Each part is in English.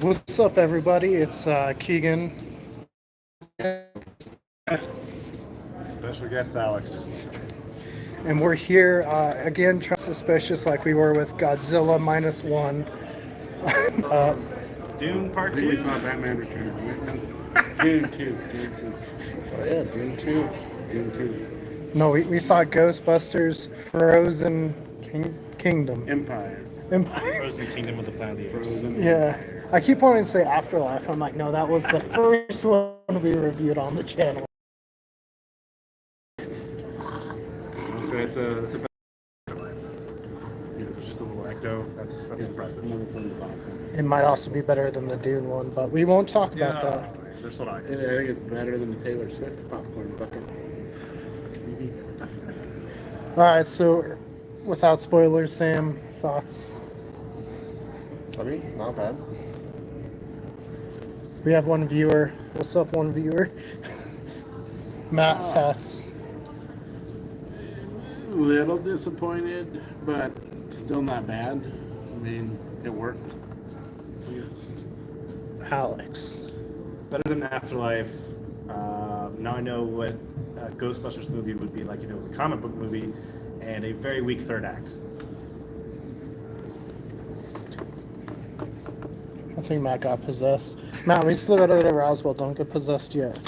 What's up, everybody? It's Keegan, Special guest Alex. and we're here again, trying suspicious like we were with Godzilla minus one. uh, Dune Part I think we 2. saw Batman Returns. Dune 2. Dune 2. Oh yeah, Dune 2. Dune 2. no, we saw Ghostbusters, Frozen Kingdom, Empire. Empire. Frozen Kingdom of the Planet of the Apes. Frozen. Yeah, I keep wanting to say Afterlife. I'm like, no, that was the first one we reviewed on the channel. So it's a it's just a little ecto. That's impressive. This one is awesome. It might also be better than the Dune one, but we won't talk about that. There's what I. I think it's better than the Taylor Swift popcorn bucket. All right, so without spoilers, Sam, thoughts? I mean, not bad. We have one viewer. What's up, one viewer? Matt, thoughts? Little disappointed, but still not bad. I mean, it worked. Alex. Better than Afterlife. Now I know what a Ghostbusters movie would be like if it was a comic book movie, and a very weak third act. I think Matt got possessed. Matt, we still gotta go to Roswell. Don't get possessed yet.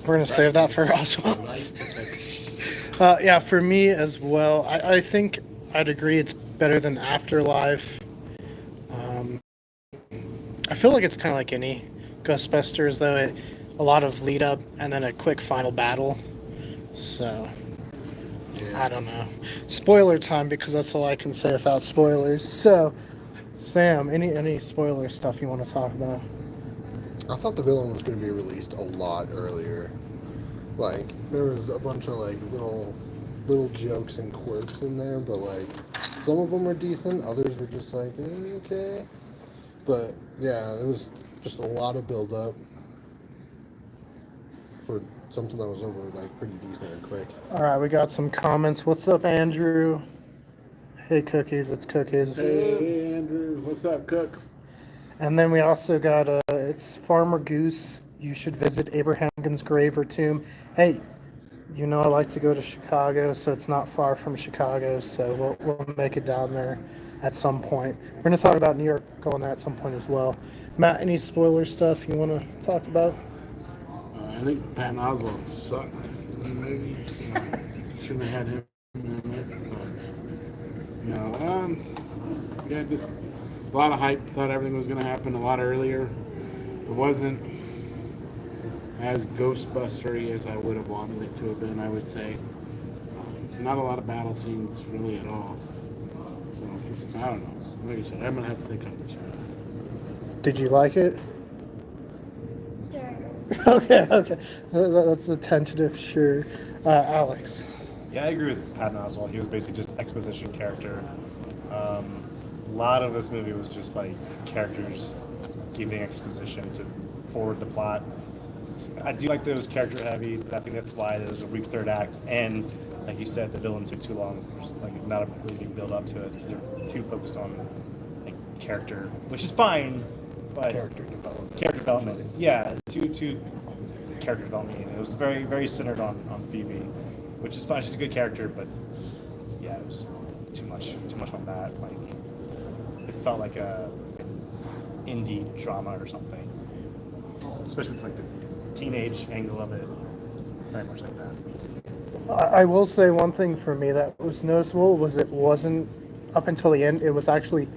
We're gonna save that for Roswell. Yeah, for me as well. I think I'd agree it's better than Afterlife. I feel like it's kind of like any Ghostbusters, though. A lot of lead up and then a quick final battle. So, I don't know. Spoiler time, because that's all I can say without spoilers. So, Sam, any spoiler stuff you want to talk about? I thought the villain was going to be released a lot earlier. Like, there was a bunch of like little jokes and quirks in there, but like some of them were decent, others were just like okay. But yeah, it was just a lot of build up for something that was over like pretty decent and quick. All right, we got some comments. What's up, Andrew? Hey, Cookies. It's Cookies. Hey, Andrew. What's up, Cooks? And then we also got it's Farmer Goose. You should visit Abraham Lincoln's grave or tomb. Hey, you know I like to go to Chicago, so it's not far from Chicago. So we'll make it down there at some point. We're gonna talk about New York going there at some point as well. Matt, any spoiler stuff you want to talk about? I think Patton Oswalt sucked. Maybe shouldn't have had him in it. But no, yeah, just a lot of hype. Thought everything was going to happen a lot earlier. It wasn't as Ghostbustery as I would have wanted it to have been, I would say. Not a lot of battle scenes really at all. So just, I don't know. Like I said, I'm going to have to think on this one. Did you like it? Sure. Okay. That's a tentative sure. Alex. Yeah, I agree with Patton Oswalt. He was basically just exposition character. A lot of this movie was just like characters giving exposition to forward the plot. I do like that it was character heavy. I think that's why there was a weak third act. And like you said, the villain took too long. There's like not a really big build up to it because they're too focused on like character, which is fine. But Character development. Character development. Yeah, too character development. It was very very centered on Phoebe, which is fine. She's a good character, but yeah, it was too much on that. Like it felt like a indie drama or something, especially with like the teenage angle of it. Very much like that. I will say one thing for me that was noticeable was it wasn't up until the end. It was actually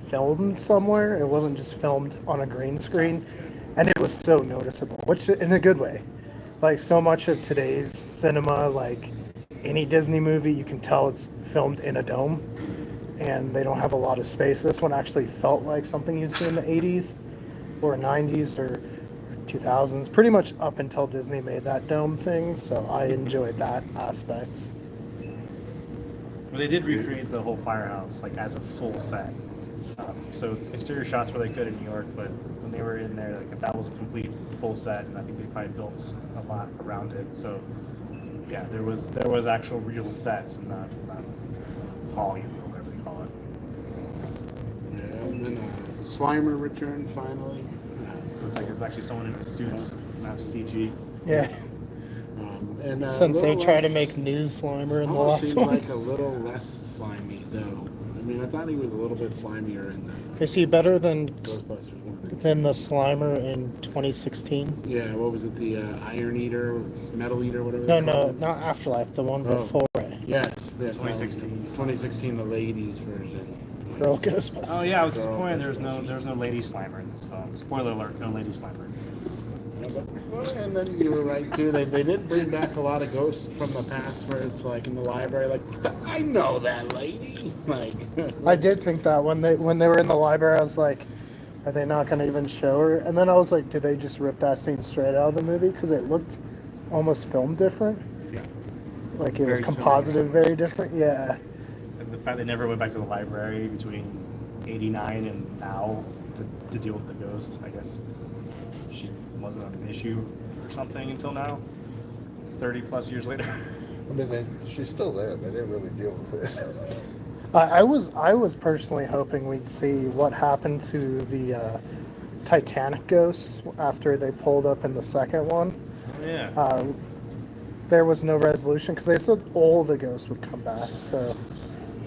filmed somewhere. It wasn't just filmed on a green screen, and it was so noticeable, which in a good way. Like so much of today's cinema, like any Disney movie, you can tell it's filmed in a dome, and they don't have a lot of space. This one actually felt like something you'd see in the 80s or 90s or 2000s, pretty much up until Disney made that dome thing. So I enjoyed that aspect. Well, they did recreate the whole firehouse like as a full set. So exterior shots where they could in New York, but when they were in there, like that was a complete full set, and I think they probably built a lot around it. So yeah, there was actual real sets and not volume or whatever you call it. Yeah, And then Slimer returned finally. Looks like it's actually someone in a suit, not CG. Yeah. And Since a they little try to less- make new Slimer in the almost last seems one. like a little less slimy though. I mean, I thought he was a little bit slimier in the Is he better than Ghostbusters one. the Slimer in 2016? Yeah, what was it? The Iron Eater, Metal Eater, whatever. No, they call no, it? not Afterlife. The one Oh. before it. Yes, yes. 2016. 2016, the ladies version. Girl Ghostbusters. Oh yeah, I was Girl disappointed. There's Ghostbusters. no Lady Slimer in this film. Spoiler alert: no Lady Slimer. Well, and then you were right too. They did bring back a lot of ghosts from the past, where it's like in the library, like I know that lady. Like I did think that when they were in the library, I was like, are they not going to even show her? And then I was like, did they just rip that scene straight out of the movie? Because it looked almost filmed different. Yeah. Like it was Very composited similar. very different. Yeah. And the fact they never went back to the library between '89 and now to deal with the ghost, I guess she wasn't an issue or something until now. 30 plus years later. I mean, she's still there. They didn't really deal with it. I was personally hoping we'd see what happened to the Titanic ghosts after they pulled up in the second one. Yeah. There was no resolution because they said all the ghosts would come back. So,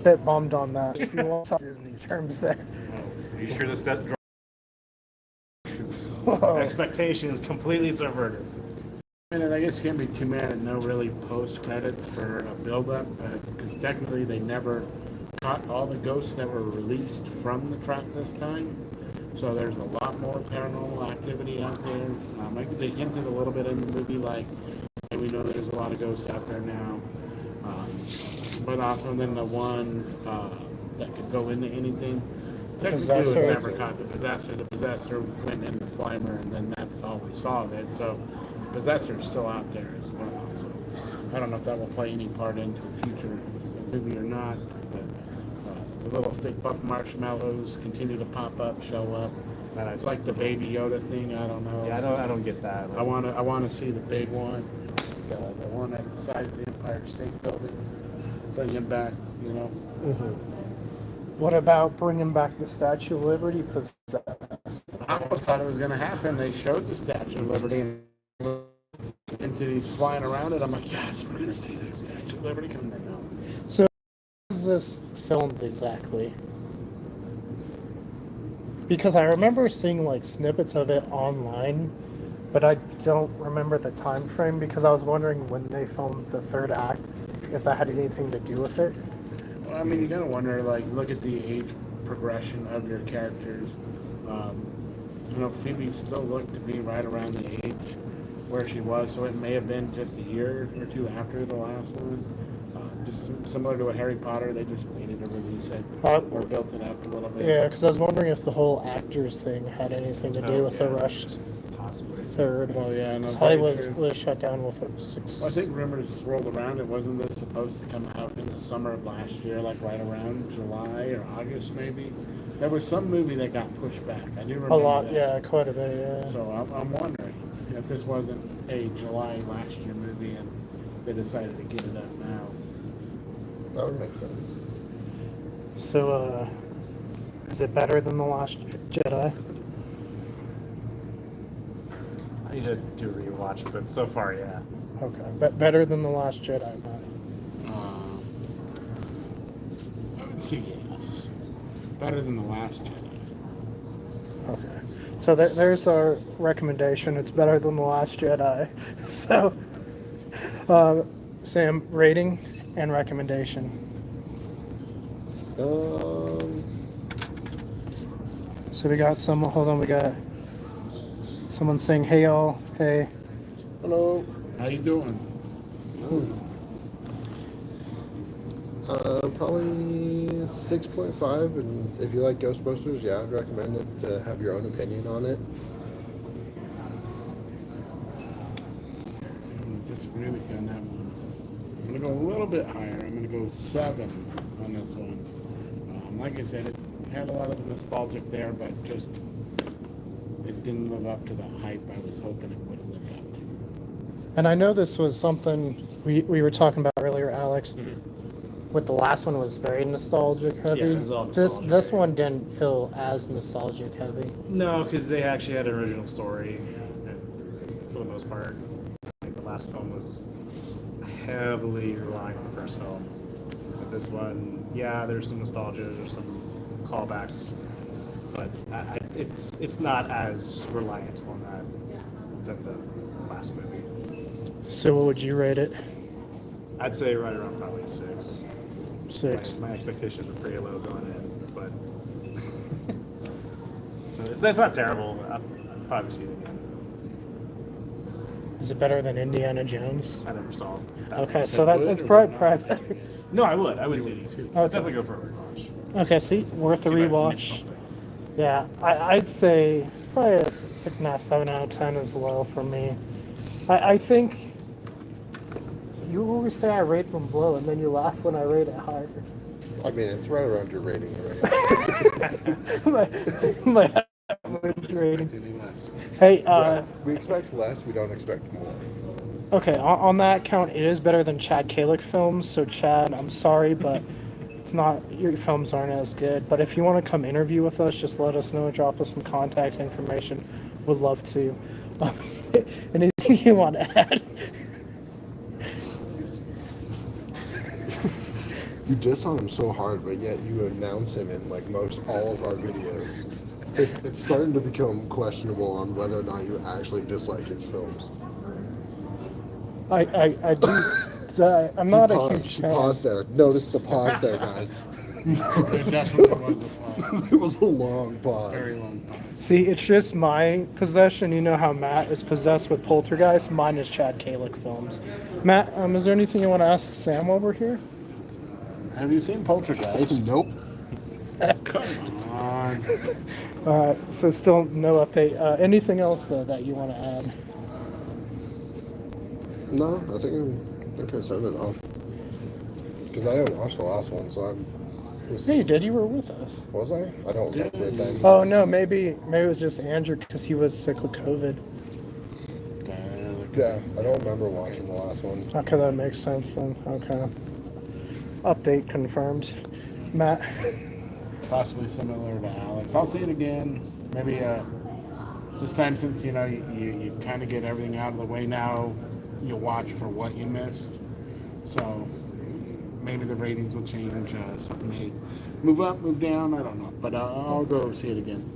bit bummed on that. If you want Disney terms there. Are you sure this that Whoa. expectations completely subverted? And I guess you can't be too mad at no really post credits for a build up, because technically they never caught all the ghosts that were released from the track this time. So there's a lot more paranormal activity out there. Maybe they hinted a little bit in the movie, like, hey, we know there's a lot of ghosts out there now. But also then the one that could go into anything. Technically it was Possessor. never caught. The possessor went into Slimer, and then that's all we saw of it. So the possessor's still out there as well. So I don't know if that will play any part into a future movie or not. But the little stick buff marshmallows continue to pop up, show up. And I It's just, like the Baby Yoda thing. I don't know. yeah, I don't get that. I want to see the big one, the one that's the size of the Empire State Building. Bring him back, you know. What about bringing back the Statue of Liberty possessed? I almost thought it was going to happen. They showed the Statue of Liberty and entities flying around it. I'm like, yes, we're going to see the Statue of Liberty coming in now. So, how is this filmed exactly? Because I remember seeing like snippets of it online, but I don't remember the time frame because I was wondering when they filmed the third act, if that had anything to do with it. Well, I mean, you got to wonder, like, look at the age progression of your characters. You know, Phoebe still looked to be right around the age where she was, so it may have been just a year or two after the last one. Just similar to a Harry Potter, they just waited to release it or built it up a little bit. Yeah, because I was wondering if the whole actors thing had anything to do with the yeah. rushed Possibly. third. Well, yeah, no, Because very Hollywood true. was shut down with it, 6. Well, I think rumors swirled around. It wasn't this supposed to come out in the summer of last year, like right around July or August, maybe. There was some movie that got pushed back. I do remember A lot, that. yeah, quite a bit, yeah. So I'm wondering if this wasn't a July last year movie and they decided to get it up now. That would make sense. So, is it better than The Last Jedi? I need to do a rewatch, but so far, yeah. Okay, but better than The Last Jedi, Matt. I would say yes. Better than The Last Jedi. Okay. So there's our recommendation. It's better than The Last Jedi. So, Sam, rating and recommendation. So we got someone, hold on, we got someone saying, hey y'all, hey. Hello. How you doing? Probably 6.5, and if you like Ghostbusters, yeah, I'd recommend it to have your own opinion on it. I disagree with you on that one. I'm going to go a little bit higher. I'm going to go 7 on this one. Like I said, it had a lot of the nostalgic there, but just it didn't live up to the hype I was hoping it would have lived up to. And I know this was something we were talking about earlier, Alex. with the last one was very nostalgic heavy. Yeah, it was all This nostalgic. one didn't feel as nostalgic heavy. No, because they actually had an original story, and for the most part, I think the last film was heavily relying on the first film. But this one, yeah, there's some nostalgia, there's some callbacks, but it's not as reliant on that than the last movie. So what would you rate it? I'd say right around probably a 6. 6. My expectations were pretty low going in, but so it's not terrible. But I'll probably see it again. Is it better than Indiana Jones? I never saw that. Okay, so that's probably better. No, I would see it. Okay. Definitely go for a rewatch. Okay, see, worth a See if I missed rewatch. something. Yeah, I'd say probably a 6.5, 7 out of 10 as well for me. I think you always say I rate them low, and then you laugh when I rate it higher. I mean, it's right around your rating already. my average rating. Any less. Hey, We expect less, we don't expect more. okay, on that count, it is better than Chad Kalick films. So Chad, I'm sorry, but it's not, your films aren't as good. But if you want to come interview with us, just let us know. Drop us some contact information. Would love to. Anything you want to add? You diss on him so hard, but yet you announce him in like most all of our videos. It's starting to become questionable on whether or not you actually dislike his films. I do. I'm not a huge fan. Pause there. Notice the pause there, guys. There definitely was a pause. It was a long pause. Very long pause. See, it's just my possession. You know how Matt is possessed with Poltergeist? Mine is Chad Kalick films. Matt, is there anything you want to ask Sam while we're here? Have you seen Poltergeist? Nope. Come on. Alright, so still no update. Anything else, though, that you want to add? No, I think I said it all. Because I didn't watch the last one, so I'm. Yeah, you did. You were with us. Was I? I don't remember it then. Oh, no, maybe it was just Andrew because he was sick with COVID. Yeah, I don't remember watching the last one. Okay, that makes sense then. Okay. Update confirmed. Matt? Possibly similar to Alex. I'll see it again. Maybe this time, since you kind of get everything out of the way now, you'll watch for what you missed. So maybe the ratings will change. Something may move up, move down. I don't know, but I'll go see it again.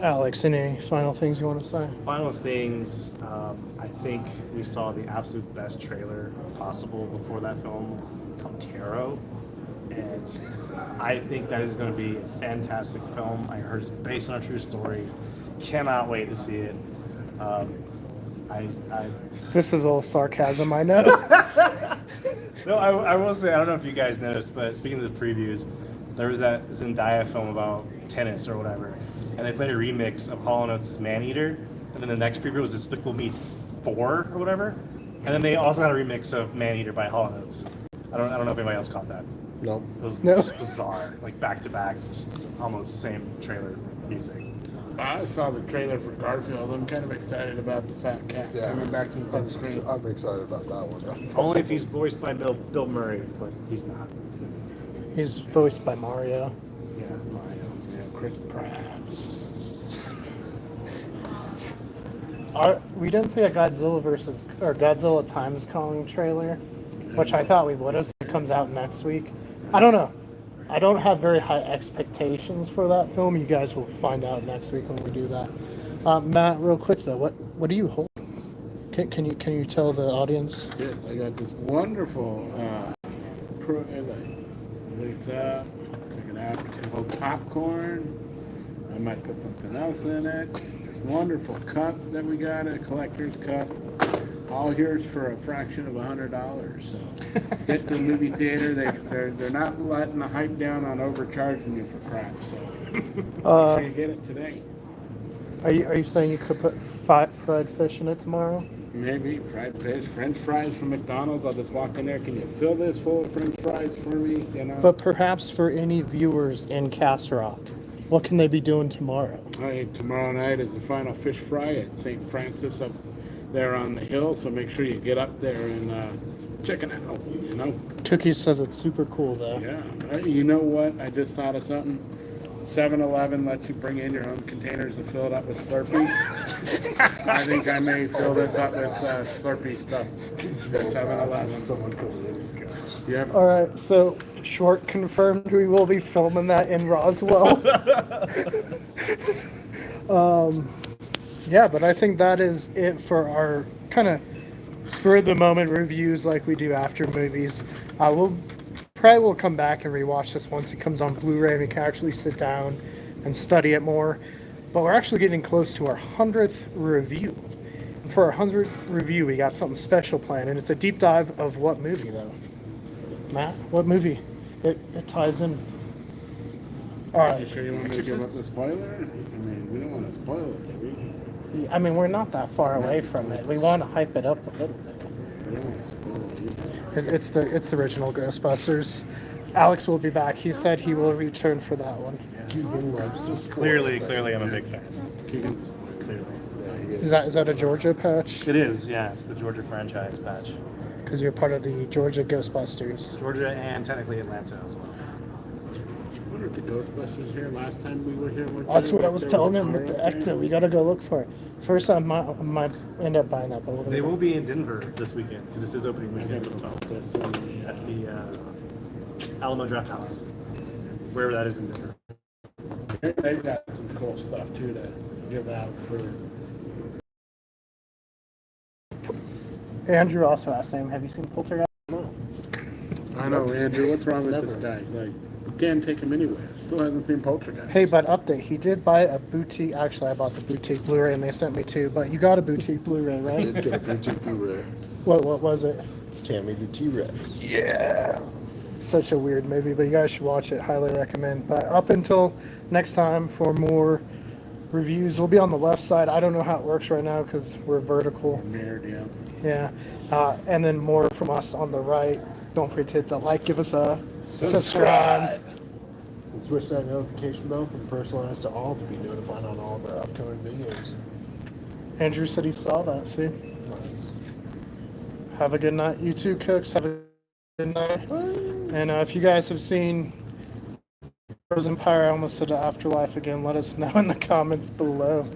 Alex, any final things you want to say? Final things, I think we saw the absolute best trailer possible before that film called Tarot, and I think that is going to be a fantastic film. I heard it's based on a true story. Cannot wait to see it. This is all sarcasm, I know. No, I will say, I don't know if you guys noticed, but speaking of the previews, there was that Zendaya film about tennis or whatever, and they played a remix of Hall & Oates' Man-Eater, and then the next preview was Despicable Me 4 or whatever, and then they also had a remix of Man-Eater by Hall & Oates. I don't know if anybody else caught that. No. It was No. just bizarre, like back-to-back, it's almost same trailer music. I saw the trailer for Garfield. I'm kind of excited about the fat cat coming back to the big screen. I'm excited about that one. Only if he's voiced by Bill Murray, but he's not. He's voiced by Mario. Yeah, Mario. Yeah, Chris Pratt. We didn't see a Godzilla Times Calling trailer, which I thought we would have. So it comes out next week. I don't know. I don't have very high expectations for that film. You guys will find out next week when we do that. Matt, real quick though, what do you hold? Can you tell the audience? Good. I got this wonderful it's check it out. It's called popcorn. I might put something else in it. This wonderful cup that we got, a collector's cup. All here's for a fraction of $100. So get to the movie theater. They're not letting the hype down on overcharging you for crap. So make sure you get it today. Are you saying you could put fried fish in it tomorrow? Maybe fried fish, French fries from McDonald's. I'll just walk in there. Can you fill this full of French fries for me? But perhaps for any viewers in Castle Rock, what can they be doing tomorrow? Hey, tomorrow night is the final fish fry at St. Francis up there on the hill. So make sure you get up there and checking it out, you know? Cookie says it's super cool though. Yeah. You know what? I just thought of something. 7-Eleven lets you bring in your own containers to fill it up with Slurpee. I think I may fill this up with Slurpee stuff at 7-Eleven. Someone could lose. Yeah. All right, so short confirmed we will be filming that in Roswell. Yeah, but I think that is it for our kind of spur of the moment reviews like we do after movies. We'll probably come back and rewatch this once it comes on Blu-ray and we can actually sit down and study it more. But we're actually getting close to our 100th review. And for our 100th review, we got something special planned, and it's a deep dive of what movie though? Matt, what movie? It ties in. All right. You sure you want me to give up the spoiler? I mean, we don't want to spoil it, do we? I mean, we're not that far away from it. We want to hype it up a little bit. We don't want to spoil it either. It's the original Ghostbusters. Alex will be back. He said he will return for that one. Clearly, I'm a big fan. Keegan's a spoiler. Clearly. Yeah, he Is that a Georgia patch? It is, yeah. It's the Georgia franchise patch. Because you're part of the Georgia Ghostbusters. Georgia and technically Atlanta as well. I wonder if the Ghostbusters here last time we were here. That's what I was telling him with the Ecto. We gotta go look for it. First, I might end up buying that, but They will be in Denver this weekend because this is opening weekend for the film at the Alamo Draft House, wherever that is in Denver. They've got some cool stuff too to give out for. Andrew also asked him, have you seen Poltergeist? I know, Andrew. What's wrong with this guy? Like, you can't take him anywhere. Still hasn't seen Poltergeist. Hey, but update. He did buy a boutique. Actually, I bought the boutique Blu-ray, and they sent me two. But you got a boutique Blu-ray, I right? did get a boutique Blu-ray. What was it? Tammy the T-Rex. Yeah. Such a weird movie, but you guys should watch it. Highly recommend. But up until next time for more reviews, we'll be on the left side. I don't know how it works right now because we're vertical. Weird, yeah. Yeah. And then more from us on the right. Don't forget to hit the like, give us a subscribe. And switch that notification bell from personalized to all to be notified on all of our upcoming videos. Andrew said he saw that. See? Nice. Have a good night. You too, cooks. Have a good night. And if you guys have seen Rose Empire, I almost said Afterlife again, let us know in the comments below.